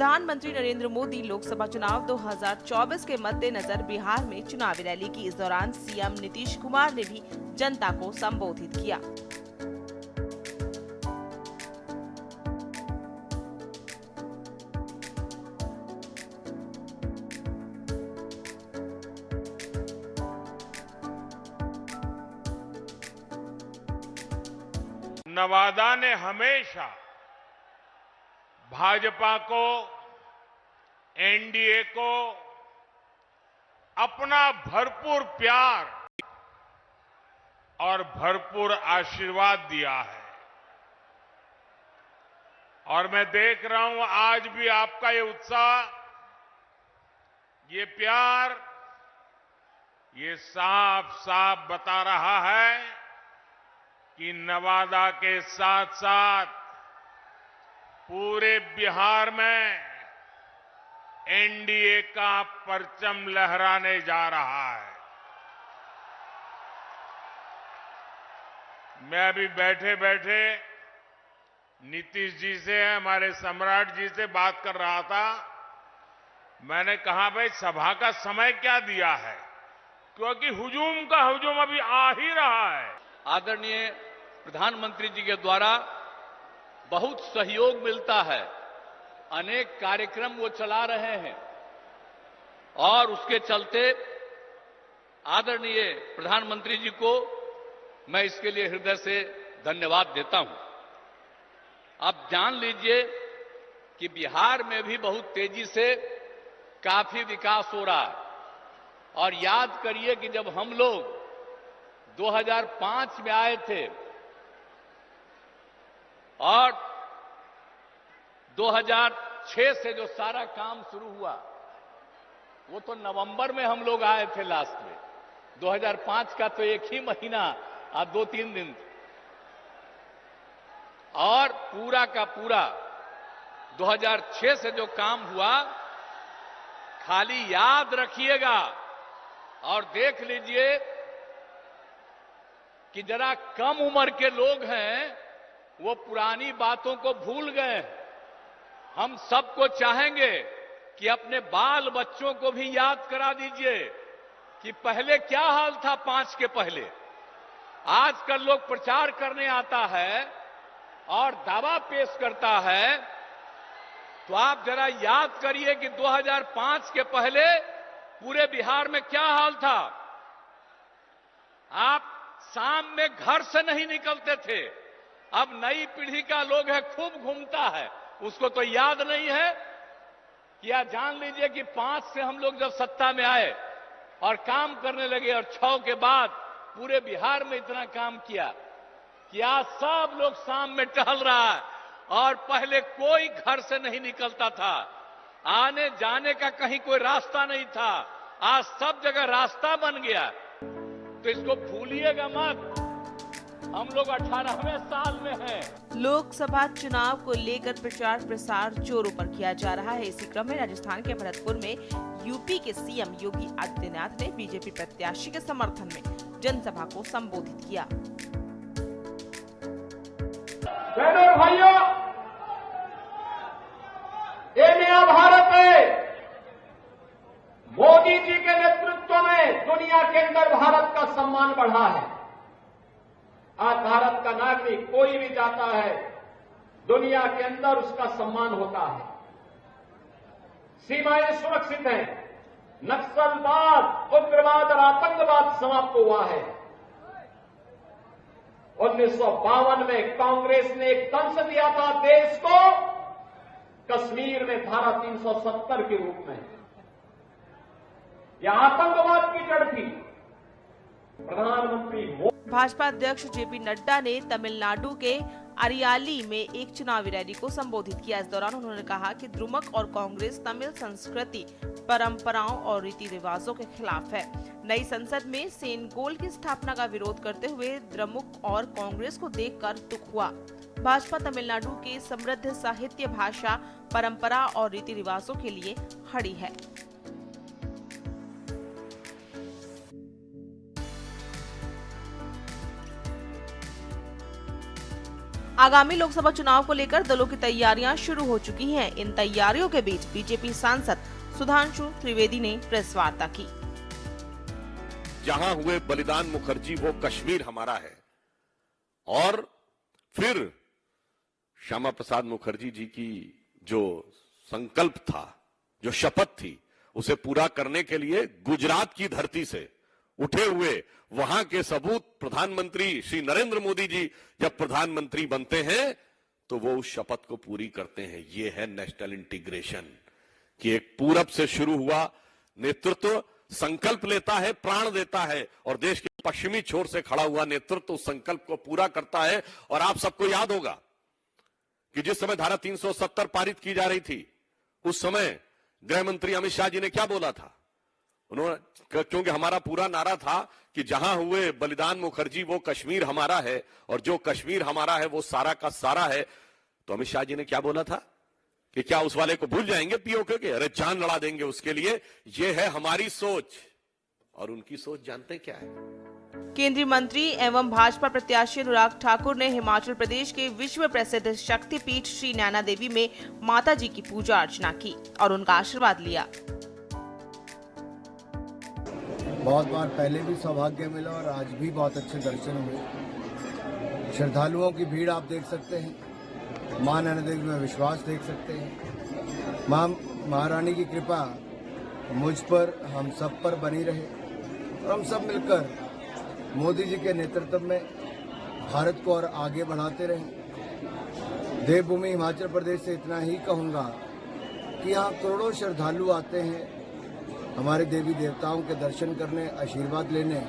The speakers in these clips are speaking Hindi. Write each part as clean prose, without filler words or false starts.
प्रधानमंत्री नरेंद्र मोदी लोकसभा चुनाव 2024 के मद्देनजर बिहार में चुनावी रैली की। इस दौरान सीएम नीतीश कुमार ने भी जनता को संबोधित किया। नवादा ने हमेशा भाजपा को, एनडीए को अपना भरपूर प्यार और भरपूर आशीर्वाद दिया है। और मैं देख रहा हूं आज भी आपका ये उत्साह, ये प्यार, ये साफ साफ बता रहा है कि नवादा के साथ साथ पूरे बिहार में एनडीए का परचम लहराने जा रहा है। मैं अभी बैठे बैठे नीतीश जी से, हमारे सम्राट जी से बात कर रहा था। मैंने कहा भाई सभा का समय क्या दिया है, क्योंकि हुजूम का हुजूम अभी आ ही रहा है। आदरणीय प्रधानमंत्री जी के द्वारा बहुत सहयोग मिलता है, अनेक कार्यक्रम वो चला रहे हैं और उसके चलते आदरणीय प्रधानमंत्री जी को मैं इसके लिए हृदय से धन्यवाद देता हूं। आप जान लीजिए कि बिहार में भी बहुत तेजी से काफी विकास हो रहा है। और याद करिए कि जब हम लोग 2005 में आए थे और 2006 से जो सारा काम शुरू हुआ, वो तो नवंबर में हम लोग आए थे लास्ट में। 2005 का तो एक ही महीना और 2-3 दिन, और पूरा का पूरा 2006 से जो काम हुआ, खाली याद रखिएगा और देख लीजिए कि जरा कम उम्र के लोग हैं वो पुरानी बातों को भूल गए। हम सबको चाहेंगे कि अपने बाल बच्चों को भी याद करा दीजिए कि पहले क्या हाल था 5 के पहले। आजकल लोग प्रचार करने आता है और दावा पेश करता है, तो आप जरा याद करिए कि 2005 के पहले पूरे बिहार में क्या हाल था। आप शाम में घर से नहीं निकलते थे। अब नई पीढ़ी का लोग है, खूब घूमता है, उसको तो याद नहीं है। या जान लीजिए कि 5 से हम लोग जब सत्ता में आए और काम करने लगे और 6 के बाद पूरे बिहार में इतना काम किया कि आज सब लोग शाम में टहल रहा है और पहले कोई घर से नहीं निकलता था। आने जाने का कहीं कोई रास्ता नहीं था, आज सब जगह रास्ता बन गया। तो इसको भूलिएगा मत, हम लोग 18वें साल में हैं। लोकसभा चुनाव को लेकर प्रचार प्रसार जोरों पर किया जा रहा है। इसी क्रम में राजस्थान के भरतपुर में यूपी के सीएम योगी आदित्यनाथ ने बीजेपी प्रत्याशी के समर्थन में जनसभा को संबोधित किया। बहनों और भाइयों, ये नया भारत है। मोदी जी के नेतृत्व में दुनिया के अंदर भारत का सम्मान बढ़ा है। आज भारत का नागरिक कोई भी जाता है, दुनिया के अंदर उसका सम्मान होता है। सीमाएं सुरक्षित हैं, नक्सलवाद, उग्रवाद और आतंकवाद समाप्त हुआ है। 1952 में कांग्रेस ने एक तंज दिया था देश को, कश्मीर में धारा 370 के रूप में। यह आतंकवाद की जड़ थी। प्रधानमंत्री भाजपा अध्यक्ष जेपी नड्डा ने तमिलनाडु के अरियाली में एक चुनावी रैली को संबोधित किया। इस दौरान उन्होंने कहा कि द्रुमक और कांग्रेस तमिल संस्कृति, परंपराओं और रीति रिवाजों के खिलाफ है। नई संसद में सेनगोल की स्थापना का विरोध करते हुए द्रमुक और कांग्रेस को देखकर दुख हुआ। भाजपा तमिलनाडु के समृद्ध साहित्य, भाषा, परंपरा और रीति रिवाजों के लिए खड़ी है। आगामी लोकसभा चुनाव को लेकर दलों की तैयारियां शुरू हो चुकी हैं। इन तैयारियों के बीच बीजेपी सांसद सुधांशु त्रिवेदी ने प्रेस वार्ता की। जहां हुए बलिदान मुखर्जी वो कश्मीर हमारा है, और फिर श्यामा प्रसाद मुखर्जी जी की जो संकल्प था, जो शपथ थी, उसे पूरा करने के लिए गुजरात की धरती से उठे हुए वहां के सबूत प्रधानमंत्री श्री नरेंद्र मोदी जी जब प्रधानमंत्री बनते हैं तो वो उस शपथ को पूरी करते हैं। ये है नेशनल इंटीग्रेशन, कि एक पूरब से शुरू हुआ नेतृत्व संकल्प लेता है, प्राण देता है, और देश के पश्चिमी छोर से खड़ा हुआ नेतृत्व उस संकल्प को पूरा करता है। और आप सबको याद होगा कि जिस समय धारा 370 पारित की जा रही थी, उस समय गृह मंत्री अमित शाह जी ने क्या बोला था? उन्होंने, क्योंकि हमारा पूरा नारा था कि जहां हुए बलिदान मुखर्जी वो कश्मीर हमारा है, और जो कश्मीर हमारा है वो सारा का सारा है। तो अमित शाह जी ने क्या बोला था कि क्या उस वाले को भूल जाएंगे पीओके के? अरे जान लड़ा देंगे उसके लिए। ये है हमारी सोच, और उनकी सोच जानते क्या है? केंद्रीय मंत्री एवं भाजपा प्रत्याशी अनुराग ठाकुर ने हिमाचल प्रदेश के विश्व प्रसिद्ध शक्तिपीठ श्री नैना देवी में माता जी की पूजा अर्चना की और उनका आशीर्वाद लिया। बहुत बार पहले भी सौभाग्य मिला और आज भी बहुत अच्छे दर्शन हुए। श्रद्धालुओं की भीड़ आप देख सकते हैं, मां नैना देवी में विश्वास देख सकते हैं। मां महारानी की कृपा मुझ पर, हम सब पर बनी रहे, और हम सब मिलकर मोदी जी के नेतृत्व में भारत को और आगे बढ़ाते रहें। देवभूमि हिमाचल प्रदेश से इतना ही कहूँगा कि यहाँ करोड़ों श्रद्धालु आते हैं हमारे देवी देवताओं के दर्शन करने, आशीर्वाद लेने,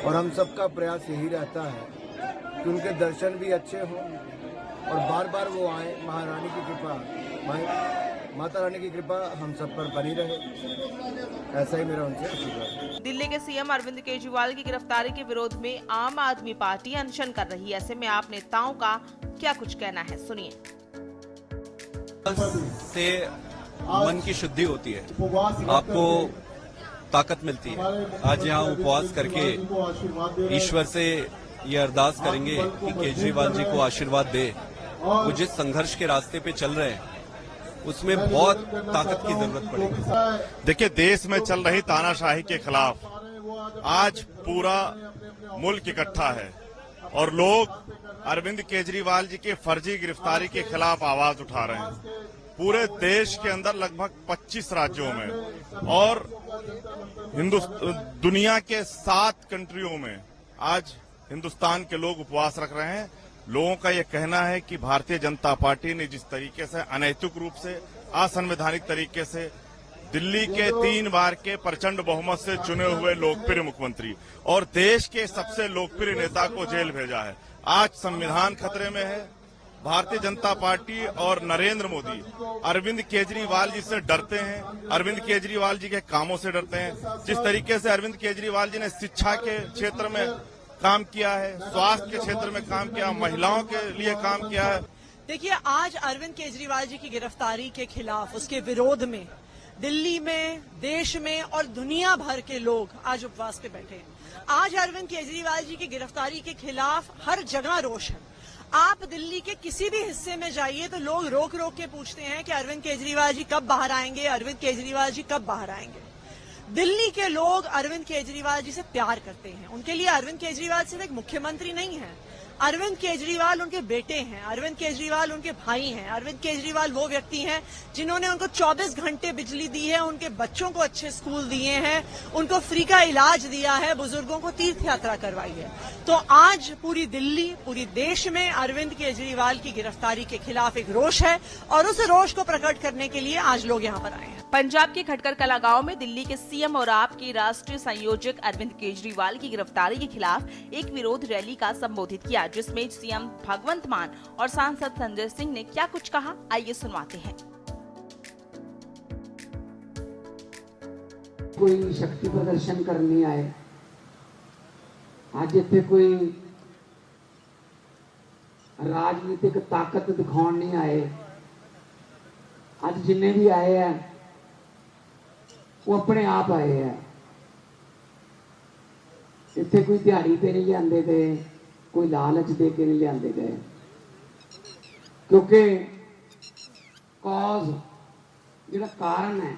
और हम सबका प्रयास यही रहता है कि उनके दर्शन भी अच्छे हों और बार बार वो आए। महारानी की कृपा, माता रानी की कृपा हम सब पर बनी रहे, ऐसा ही मेरा उनसे आशीर्वाद। दिल्ली के सीएम अरविंद केजरीवाल की गिरफ्तारी के विरोध में आम आदमी पार्टी अनशन कर रही है। ऐसे में आप नेताओं का क्या कुछ कहना है, सुनिए। से मन की शुद्धि होती है, आपको ताकत मिलती है। आज यहाँ उपवास करके ईश्वर से ये अरदास करेंगे कि केजरीवाल जी को आशीर्वाद दे। वो जिस संघर्ष के रास्ते पे चल रहे हैं उसमें बहुत ताकत की जरूरत पड़ेगी। देखिए, देश में चल रही तानाशाही के खिलाफ आज पूरा मुल्क इकट्ठा है, और लोग अरविंद केजरीवाल जी की फर्जी गिरफ्तारी के खिलाफ आवाज उठा रहे हैं। पूरे देश के अंदर लगभग 25 राज्यों में और दुनिया के 7 कंट्रियों में आज हिंदुस्तान के लोग उपवास रख रहे हैं। लोगों का यह कहना है कि भारतीय जनता पार्टी ने जिस तरीके से अनैतिक रूप से, असंवैधानिक तरीके से दिल्ली के 3 बार के प्रचंड बहुमत से चुने हुए लोकप्रिय मुख्यमंत्री और देश के सबसे लोकप्रिय नेता को जेल भेजा है। आज संविधान खतरे में है। भारतीय जनता पार्टी और नरेंद्र मोदी अरविंद केजरीवाल जी से डरते हैं, अरविंद केजरीवाल जी के कामों से डरते हैं। जिस तरीके से अरविंद केजरीवाल जी ने शिक्षा के क्षेत्र में काम किया है, स्वास्थ्य के क्षेत्र में काम किया, महिलाओं के लिए काम किया है। देखिए, आज अरविंद केजरीवाल जी की गिरफ्तारी के खिलाफ, उसके विरोध में दिल्ली में, देश में और दुनिया भर के लोग आज उपवास पे बैठे हैं। आज अरविंद केजरीवाल जी की गिरफ्तारी के खिलाफ हर जगह रोष है। आप दिल्ली के किसी भी हिस्से में जाइए तो लोग रोक रोक के पूछते हैं कि अरविंद केजरीवाल जी कब बाहर आएंगे, अरविंद केजरीवाल जी कब बाहर आएंगे। दिल्ली के लोग अरविंद केजरीवाल जी से प्यार करते हैं। उनके लिए अरविंद केजरीवाल सिर्फ एक मुख्यमंत्री नहीं है, अरविंद केजरीवाल उनके बेटे हैं, अरविंद केजरीवाल उनके भाई हैं। अरविंद केजरीवाल वो व्यक्ति हैं जिन्होंने उनको 24 घंटे बिजली दी है, उनके बच्चों को अच्छे स्कूल दिए हैं, उनको फ्री का इलाज दिया है, बुजुर्गों को तीर्थ यात्रा करवाई है। तो आज पूरी दिल्ली, पूरी देश में अरविंद केजरीवाल की गिरफ्तारी के खिलाफ एक रोष है, और उस रोष को प्रकट करने के लिए आज लोग यहाँ पर आए हैं। पंजाब के खटकर कला गांव में दिल्ली के सीएम और आप के राष्ट्रीय संयोजक अरविंद केजरीवाल की गिरफ्तारी के खिलाफ एक विरोध रैली का संबोधित किया, जिसमें सीएम भगवंत मान और सांसद संजय सिंह ने क्या कुछ कहा, आइए सुनवाते हैं। कोई शक्ति प्रदर्शन करने आए, आज इत्थे कोई राजनीतिक ताकत दिखाने नहीं आए। आज जिन्ने भी आए हैं वो अपने आप आए हैं। इत्थे कोई दिहाड़ी पे नहीं आंदे थे, कोई लालच दे के नहीं लियाते गए, क्योंकि कॉज जिहड़ा कारण है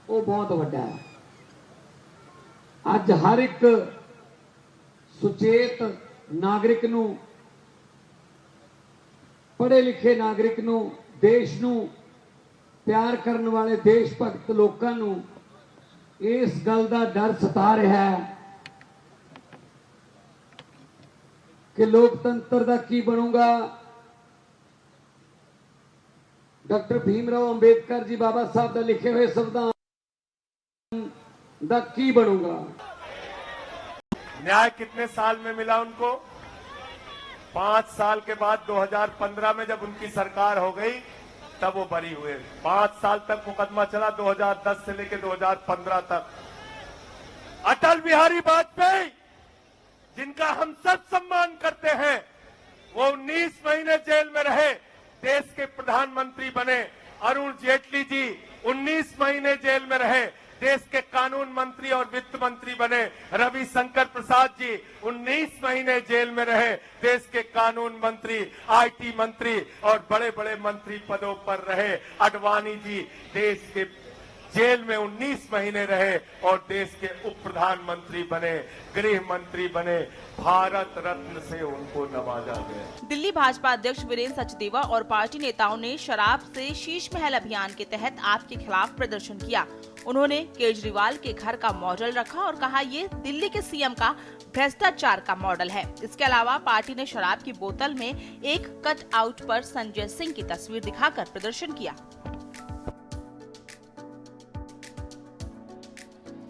वो बहुत वड्डा है। अज हर एक सुचेत नागरिक नूं, पढ़े लिखे नागरिक नूं, देश नूं प्यार करने वाले देश भगत लोकां नूं इस गल दा डर सता रहा है कि लोकतंत्र दा की बनूगा, डॉक्टर भीमराव अंबेडकर जी बाबा साहब दा लिखे हुए संविधान दा की बनूगा। न्याय कितने साल में मिला उनको? 5 साल के बाद 2015 में जब उनकी सरकार हो गई तब वो बरी हुए। 5 साल तक मुकदमा चला, 2010 से लेकर 2015 तक। अटल बिहारी वाजपेयी जिनका हम सब सम्मान करते हैं, वो 19 महीने जेल में रहे, देश के प्रधानमंत्री बने। अरुण जेटली जी 19 महीने जेल में रहे, देश के कानून मंत्री और वित्त मंत्री बने। रविशंकर प्रसाद जी 19 महीने जेल में रहे, देश के कानून मंत्री, आईटी मंत्री और बड़े बड़े मंत्री पदों पर रहे। आडवाणी जी देश के जेल में 19 महीने रहे और देश के उप प्रधानमंत्री बने, गृह मंत्री बने। भारत रत्न से उनको नवाजा गया। दिल्ली भाजपा अध्यक्ष वीरेंद्र सचदेवा और पार्टी नेताओं ने शराब से शीश महल अभियान के तहत आप के खिलाफ प्रदर्शन किया। उन्होंने केजरीवाल के घर का मॉडल रखा और कहा ये दिल्ली के सीएम का भ्रष्टाचार का मॉडल है। इसके अलावा पार्टी ने शराब की बोतल में एक कट आउट पर संजय सिंह की तस्वीर दिखाकर प्रदर्शन किया।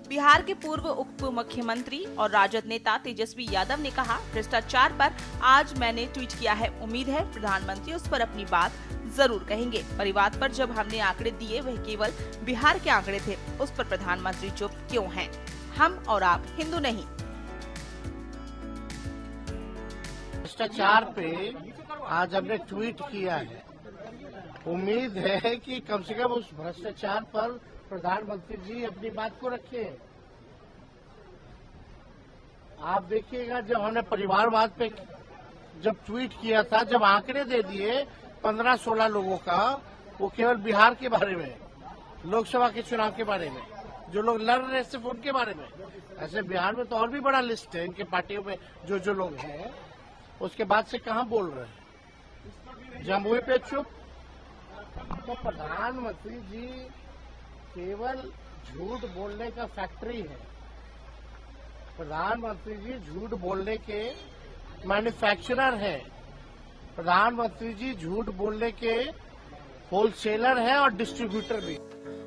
बिहार के पूर्व उप मुख्यमंत्री और राजद नेता तेजस्वी यादव ने कहा, भ्रष्टाचार पर आज मैंने ट्वीट किया है। उम्मीद है प्रधानमंत्री उस पर अपनी बात जरूर कहेंगे। परिवार पर जब हमने आंकड़े दिए वह केवल बिहार के आंकड़े थे, उस पर प्रधानमंत्री चुप क्यों हैं? हम और आप हिंदू नहीं। भ्रष्टाचार पे आज हमने ट्वीट किया है। उम्मीद है कि कम से कम उस भ्रष्टाचार पर प्रधानमंत्री जी अपनी बात को रखे। आप देखिएगा, जब हमने परिवारवाद पे जब ट्वीट किया था, जब आंकड़े दे दिए 15-16 लोगों का, वो केवल बिहार के बारे में, लोकसभा के चुनाव के बारे में, जो लोग लड़ रहे सिर्फ उनके बारे में। ऐसे बिहार में तो और भी बड़ा लिस्ट है इनके पार्टियों में जो लोग हैं। उसके बाद से कहां बोल रहे हैं? जमुई पे चुप। तो प्रधानमंत्री जी केवल झूठ बोलने का फैक्ट्री है। प्रधानमंत्री जी झूठ बोलने के मैन्युफैक्चरर है। प्रधानमंत्री जी झूठ बोलने के होलसेलर है और डिस्ट्रीब्यूटर भी।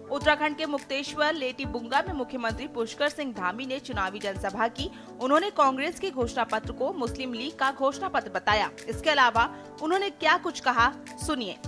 उत्तराखंड के मुक्तेश्वर लेटीबुंगा में मुख्यमंत्री पुष्कर सिंह धामी ने चुनावी जनसभा की। उन्होंने कांग्रेस के घोषणा पत्र को मुस्लिम लीग का घोषणा पत्र बताया। इसके अलावा उन्होंने क्या कुछ कहा, सुनिए।